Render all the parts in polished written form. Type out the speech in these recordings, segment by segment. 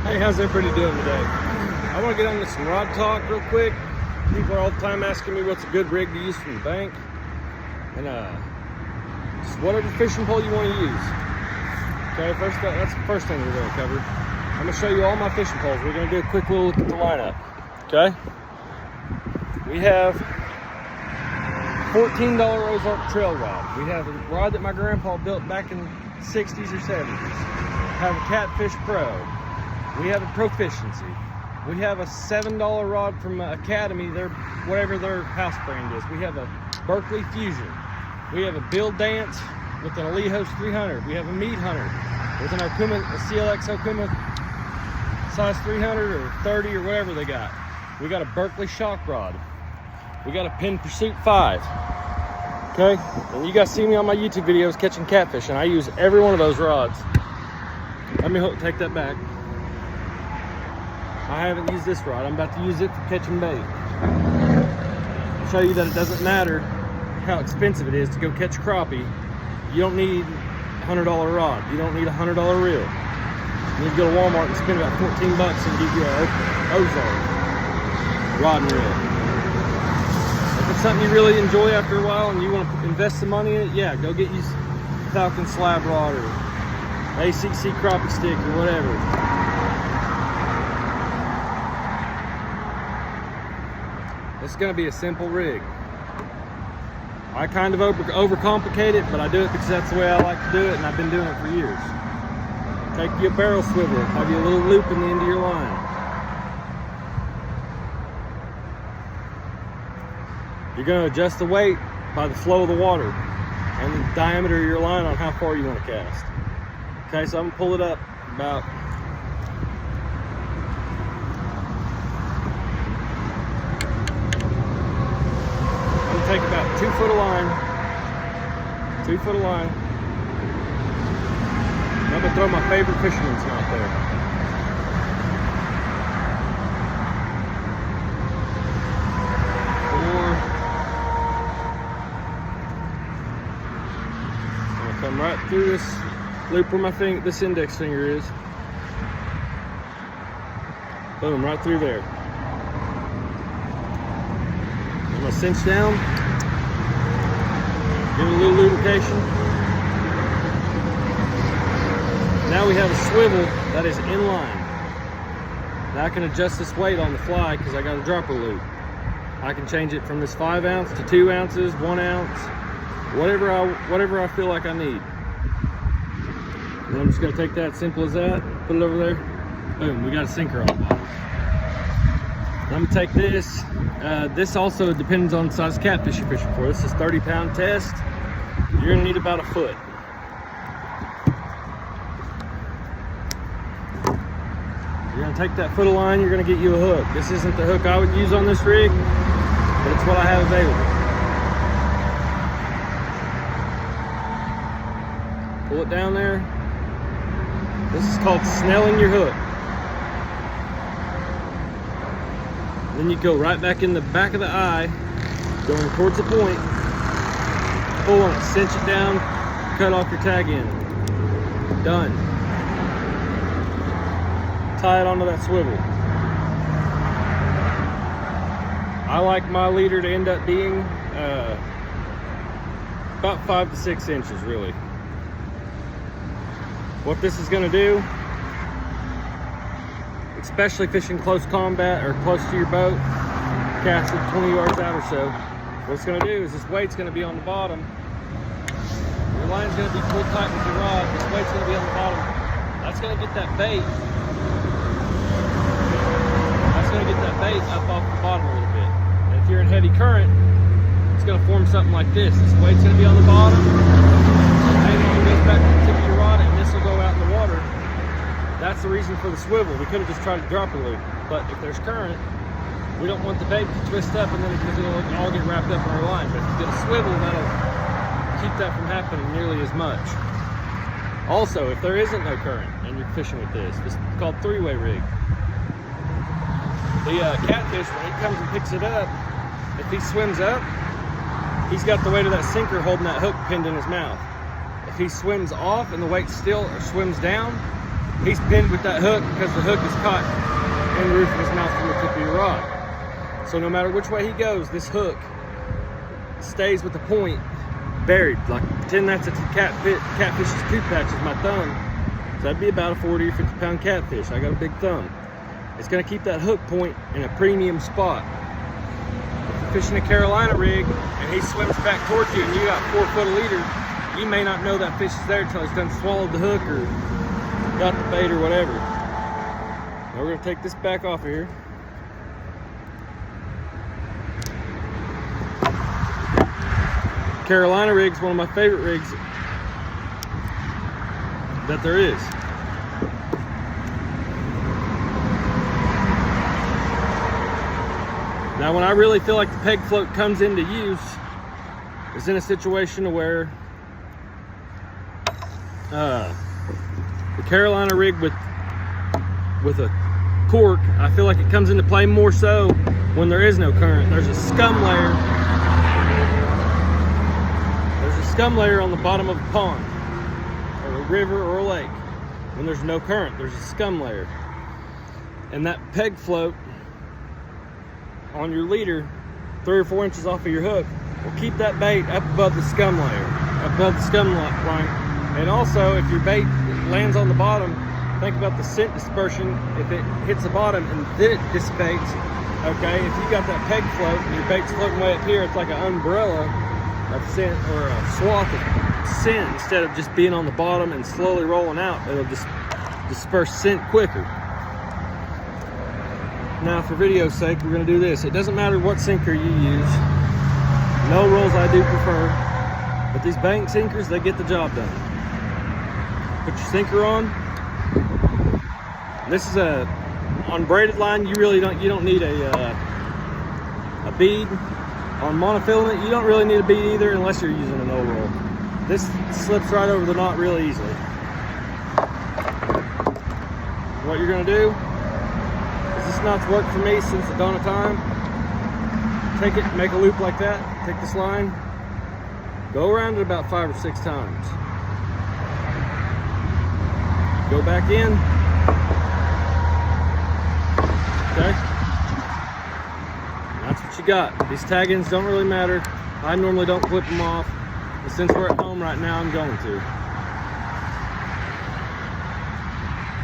Hey, how's everybody doing today? I want to get on to some rod talk real quick. People are all the time asking me what's a good rig to use from the bank. And just whatever fishing pole you want to use. Okay, that's the first thing we're going to cover. I'm going to show you all my fishing poles. We're going to do a quick little look at the lineup. Okay? We have $14 Ozark trail rod. We have a rod that my grandpa built back in the 60s or 70s. We have a Catfish Pro. We have a Proficiency. We have a $7 rod from Academy, whatever their house brand is. We have a Berkeley Fusion. We have a Build Dance with an Elite Host 300. We have a Meat Hunter with an Okuma, a CLX Okuma size 300 or 30 or whatever they got. We got a Berkeley Shock Rod. We got a Penn Pursuit 5. Okay, and you guys see me on my YouTube videos catching catfish, and I use every one of those rods. Let me take that back. I haven't used this rod. I'm about to use it for catching bait. I'll show you that it doesn't matter how expensive it is to go catch crappie. You don't need a $100 rod. You don't need a $100 reel. You need to go to Walmart and spend about 14 bucks and get you an Ozark rod and reel. If it's something you really enjoy after a while and you want to invest some money in it, yeah, go get you Falcon slab rod or ACC crappie stick or whatever. It's going to be a simple rig. I kind of overcomplicate it, but I do it because that's the way I like to do it, and I've been doing it for years. Take you a barrel swivel, have you a little loop in the end of your line. You're going to adjust the weight by the flow of the water and the diameter of your line on how far you want to cast. Okay, so I'm going to pull it up about take about 2 foot of line, 2 foot of line. I'm gonna throw my favorite fisherman's knot there. I'm gonna come right through this loop where my this index finger is. Boom, right through there. I'm gonna cinch down, give it a little lubrication. Now we have a swivel that is in line. Now I can adjust this weight on the fly because I got a dropper loop. I can change it from this 5 ounce to 2 ounces, 1 ounce, whatever I feel like I need. And I'm just gonna take that, simple as that, put it over there. Boom, we got a sinker on the bottom. I'm gonna take this. This also depends on the size of catfish you're fishing for. This is 30-pound test. You're gonna need about a foot. You're gonna take that foot of line, you're gonna get you a hook. This isn't the hook I would use on this rig, but it's what I have available. Pull it down there. This is called snelling your hook. Then you go right back in the back of the eye, going towards the point, pull on it, cinch it down, cut off your tag end. Done. Tie it onto that swivel. I like my leader to end up being about 5 to 6 inches, really. What this is going to do, especially fishing close combat or close to your boat, casting 20 yards out or so, what it's going to do is this weight's going to be on the bottom. Your line's going to be pulled tight with your rod. This weight's going to be on the bottom. That's going to get that bait. That's going to get that bait up off the bottom a little bit. And if you're in heavy current, it's going to form something like this. This weight's going to be on the bottom. And it goes back to the tip of your rod, and this will go out in the water. That's the reason for the swivel. We could have just tried to drop a loop, but if there's current, we don't want the bait to twist up and then it'll all get wrapped up in our line. But if you get a swivel, that'll keep that from happening nearly as much. Also, if there isn't no current and you're fishing with this is called 3-way rig. The catfish, when he comes and picks it up, if he swims up, he's got the weight of that sinker holding that hook pinned in his mouth. If he swims off and the weight still or swims down, he's pinned with that hook because the hook is caught in the roof of his mouth from the tip of your rod. So no matter which way he goes, this hook stays with the point buried. Like pretend that's a catfish's tooth patch is my thumb. So that'd be about a 40 or 50 pound catfish. I got a big thumb. It's gonna keep that hook point in a premium spot. If you're fishing a Carolina rig and he swims back towards you and you got 4 foot a leader, you may not know that fish is there until he's done swallowed the hook or got the bait or whatever. Now we're gonna take this back off of here. Carolina rig's one of my favorite rigs that there is. Now when I really feel like the peg float comes into use is in a situation where the Carolina rig with a cork, I feel like it comes into play more so when there is no current. There's a scum layer. There's a scum layer on the bottom of a pond or a river or a lake. When there's no current, there's a scum layer. And that peg float on your leader 3 or 4 inches off of your hook will keep that bait up above the scum layer, above the scum line. And also, if your bait lands on the bottom, think about the scent dispersion. If it hits the bottom and then it dissipates, okay, if you got that peg float and your bait's floating way up here, it's like an umbrella of scent or a swath of scent. Instead of just being on the bottom and slowly rolling out, it'll just disperse scent quicker. Now for video's sake, we're gonna do this. It doesn't matter what sinker you use. No rolls I do prefer, but these bank sinkers, they get the job done. Put your sinker on. This is on braided line, you don't need a bead. On monofilament, you don't really need a bead either unless you're using an old roll. This slips right over the knot really easily. What you're gonna do, this knot's worked for me since the dawn of time. Take it, make a loop like that, take this line, go around it about 5 or 6 times. Go back in. Okay. That's what you got. These tag-ins don't really matter. I normally don't clip them off, but since we're at home right now, I'm going to.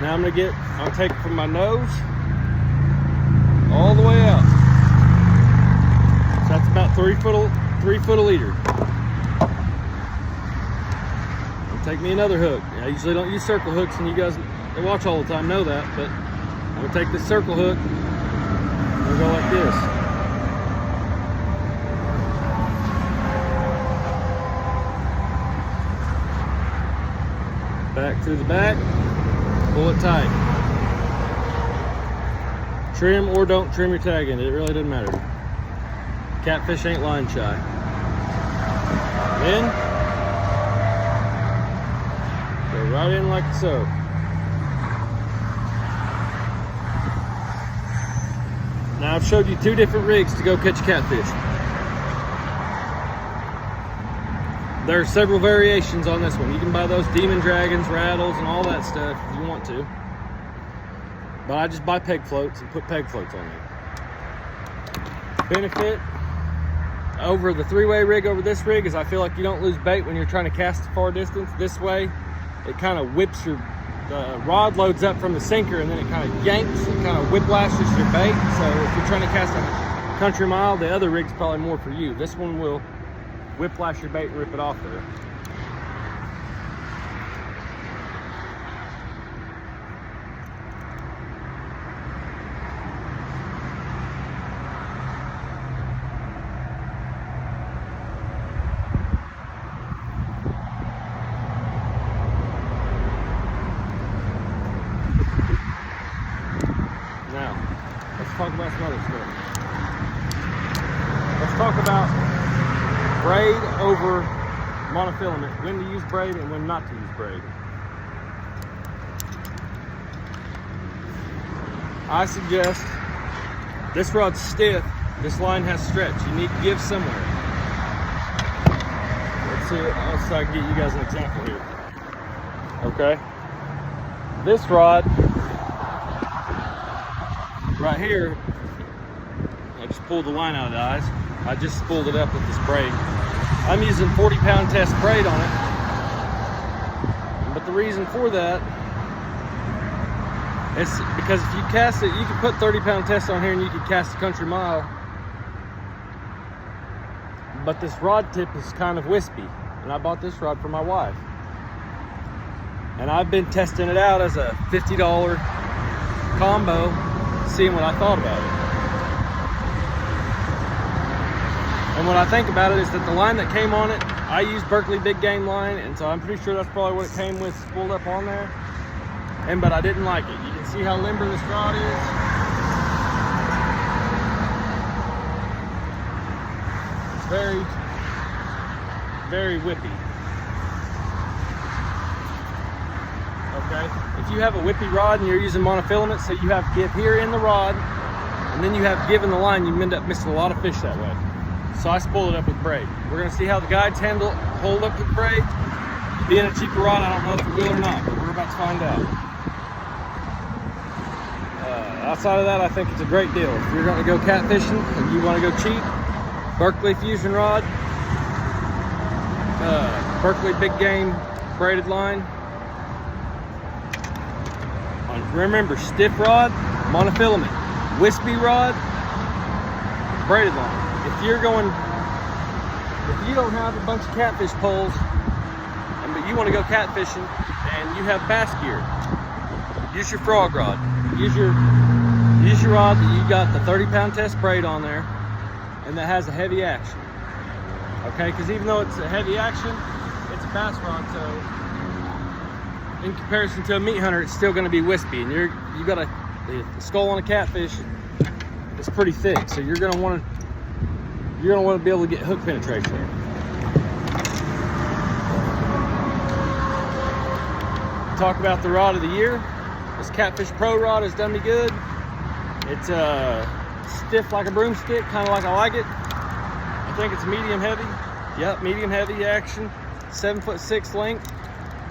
Now I'm gonna take it from my nose all the way out. So that's about 3 foot a leader. I'll take me another hook. I usually don't use circle hooks, and you guys that watch all the time know that, but I'm gonna take this circle hook and we'll go like this. Back through the back, pull it tight. Trim or don't trim your tag in, it really doesn't matter. Catfish ain't line shy. Then, go right in like so. Now I've showed you 2 different rigs to go catch catfish. There are several variations on this one. You can buy those demon dragons, rattles, and all that stuff if you want to. But I just buy peg floats and put peg floats on there. Benefit over the 3-way rig over this rig is I feel like you don't lose bait when you're trying to cast a far distance. This way, it kind of whips the rod loads up from the sinker, and then it kind of yanks, it kind of whiplashes your bait. So if you're trying to cast a country mile, the other rig's probably more for you. This one will whiplash your bait and rip it off there. Talk about some other stuff. Let's talk about braid over monofilament, when to use braid and when not to use braid. I suggest this rod's stiff, this line has stretch. You need to give somewhere. Let's see, I can get you guys an example here. Okay. this rod right here, I just pulled the line out of the eyes. I just spooled it up with this braid. I'm using 40-pound test braid on it. But the reason for that is because if you cast it, you can put 30-pound test on here and you can cast a country mile. But this rod tip is kind of wispy. And I bought this rod for my wife. And I've been testing it out as a $50 combo, seeing what I thought about it. And what I think about it is that the line that came on it, I used Berkeley Big Game line, and so I'm pretty sure that's probably what it came with spooled up on there. But I didn't like it. You can see how limber this rod is. It's very, very whippy. Okay, if you have a whippy rod and you're using monofilament, so you have give here in the rod, and then you have give in the line, you end up missing a lot of fish that way. So I spooled it up with braid. We're gonna see how the guides hold up with braid. Being a cheaper rod, I don't know if it will or not, but we're about to find out. Outside of that, I think it's a great deal. If you're gonna go catfishing and you wanna go cheap, Berkeley Fusion rod, Berkeley Big Game braided line. Remember, stiff rod, monofilament. Wispy rod, braided line. If you don't have a bunch of catfish poles, but you want to go catfishing and you have bass gear, use your frog rod. Use your rod that you got the 30-pound test braid on there, and that has a heavy action. Okay, because even though it's a heavy action, it's a bass rod, so in comparison to a meat hunter, it's still going to be wispy, and you got the skull on a catfish is pretty thick, so you're going to want to be able to get hook penetration. Talk about the rod of the year. This Catfish Pro rod has done me good. It's stiff like a broomstick, kind of like I like it. I think it's medium heavy. Yep, medium heavy action, 7'6" length,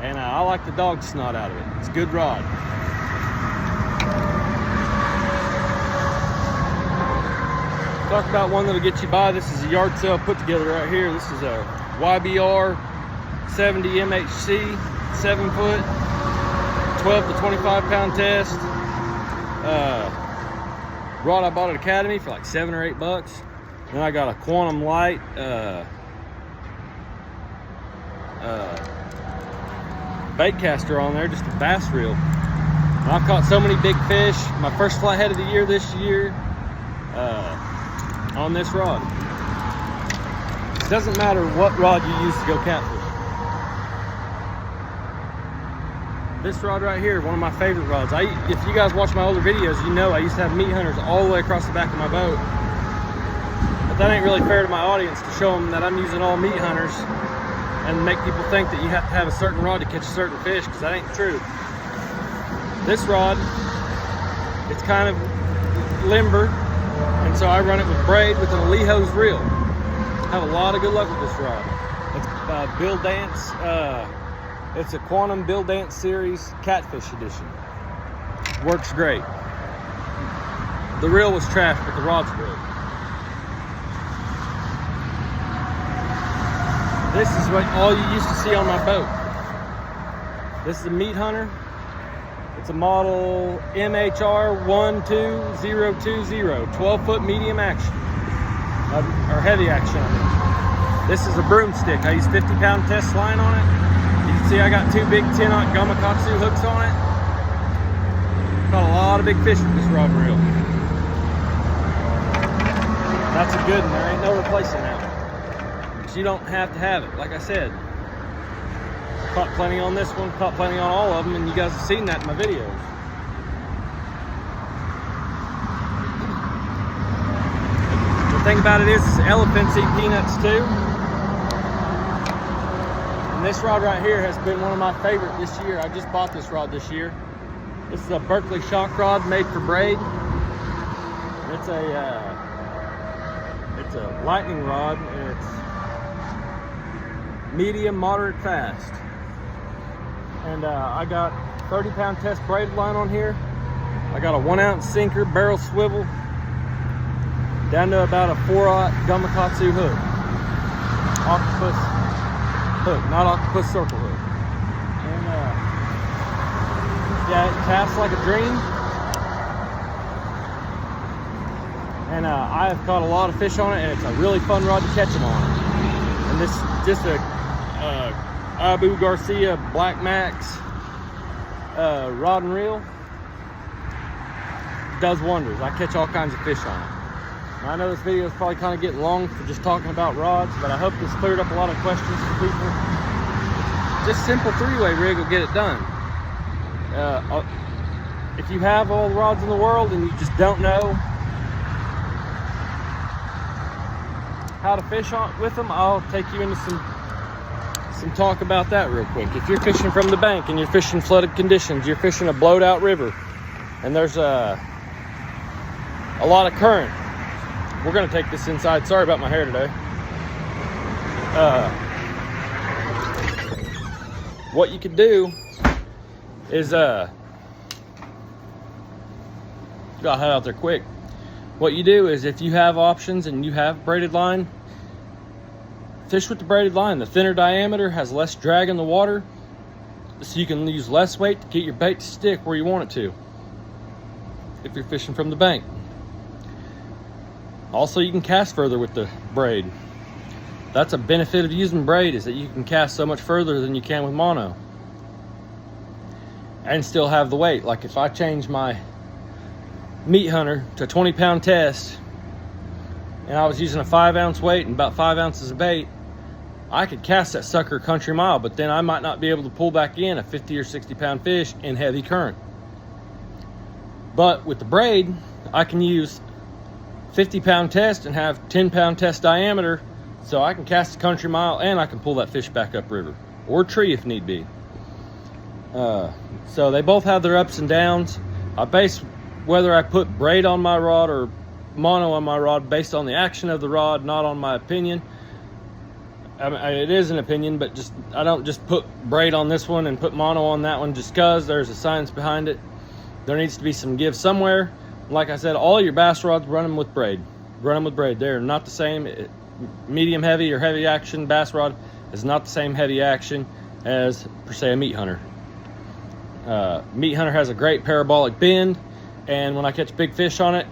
and I like the dog snot out of it. It's a good rod. Talk about one that'll get you by. This is a yard sale put together right here. This is a YBR 70 MHC, 7 foot, 12 to 25 pound test. Rod I bought at Academy for like $7 or $8. Then I got a Quantum Light bait caster on there, just a bass reel. And I've caught so many big fish. My first flathead of the year this year on this rod. It doesn't matter what rod you use to go catfish. This rod right here, one of my favorite rods. If you guys watch my older videos, you know I used to have meat hunters all the way across the back of my boat. But that ain't really fair to my audience to show them that I'm using all meat hunters and make people think that you have to have a certain rod to catch a certain fish, because that ain't true. This rod, it's kind of limber, and so I run it with braid with an Alejo's reel. I have a lot of good luck with this rod. It's Bill Dance. It's a Quantum Bill Dance Series Catfish Edition. Works great. The reel was trash, but the rod's great. This is what all you used to see on my boat. This is a meat hunter. It's a model MHR 12020, 12 foot medium action, or heavy action. This is a broomstick. I use 50-pound test line on it. You can see I got 2 big 10-aught Gamakatsu hooks on it. Caught a lot of big fish with this rod and reel. That's a good one. There ain't no replacing that one. But you don't have to have it. Like I said, caught plenty on this one, caught plenty on all of them, and you guys have seen that in my videos. The thing about it is elephants eat peanuts too. And this rod right here has been one of my favorite this year. I just bought this rod this year. This is a Berkeley shock rod made for braid. It's a lightning rod, and it's medium, moderate, fast. And I got 30-pound test braided line on here. I got a 1-ounce sinker, barrel swivel, down to about a 4/0 Gamakatsu hook. Octopus hook, not octopus circle hook. And yeah, it casts like a dream. And I have caught a lot of fish on it, and it's a really fun rod to catch them on. And this just a Abu Garcia Black Max rod and reel. Does wonders. I catch all kinds of fish on it. Now, I know this video is probably kind of getting long for just talking about rods, but I hope this cleared up a lot of questions for people. Just simple 3-way rig will get it done. If you have all the rods in the world and you just don't know how to fish with them, I'll take you into some talk about that real quick. If you're fishing from the bank and you're fishing flooded conditions, you're fishing a blowed out river, and there's a lot of current. We're gonna take this inside. Sorry about my hair today. What you could do is got head out there quick. What you do is, if you have options and you have braided line, fish with the braided line. The thinner diameter has less drag in the water, so you can use less weight to get your bait to stick where you want it to if you're fishing from the bank. Also, you can cast further with the braid. That's a benefit of using braid, is that you can cast so much further than you can with mono and still have the weight. Like if I change my meat hunter to 20-pound test and I was using a 5-ounce weight and about 5 ounces of bait, I could cast that sucker country mile, but then I might not be able to pull back in a 50 or 60-pound fish in heavy current. But with the braid, I can use 50-pound test and have 10-pound test diameter, so I can cast a country mile and I can pull that fish back up river or tree if need be. So they both have their ups and downs. I base whether I put braid on my rod or mono on my rod based on the action of the rod, not on my opinion. I mean, it is an opinion, but just I don't just put braid on this one and put mono on that one just because. There's a science behind it. There needs to be some give somewhere. Like I said, all your bass rods, run them with braid. Run them with braid. They're not the same. Medium heavy or heavy action bass rod is not the same heavy action as, per se, a meat hunter. Meat hunter has a great parabolic bend, and when I catch big fish on it,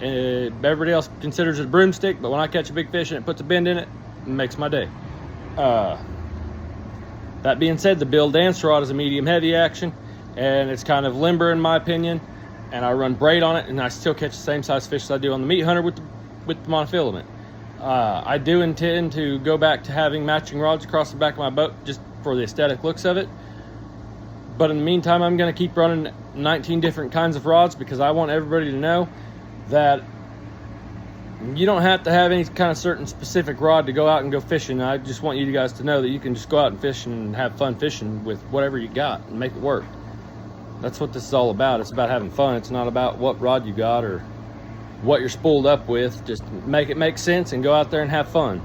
everybody else considers it a broomstick, but when I catch a big fish and it puts a bend in it, it makes my day. That being said, the Bill Dance rod is a medium heavy action, and it's kind of limber in my opinion, and I run braid on it, and I still catch the same size fish as I do on the meat hunter with the monofilament. I do intend to go back to having matching rods across the back of my boat just for the aesthetic looks of it. But in the meantime, I'm going to keep running 19 different kinds of rods because I want everybody to know that you don't have to have any kind of certain specific rod to go out and go fishing. I just want you guys to know that you can just go out and fish and have fun fishing with whatever you got and make it work. That's what this is all about. It's about having fun. It's not about what rod you got or what you're spooled up with. Just make it make sense and go out there and have fun.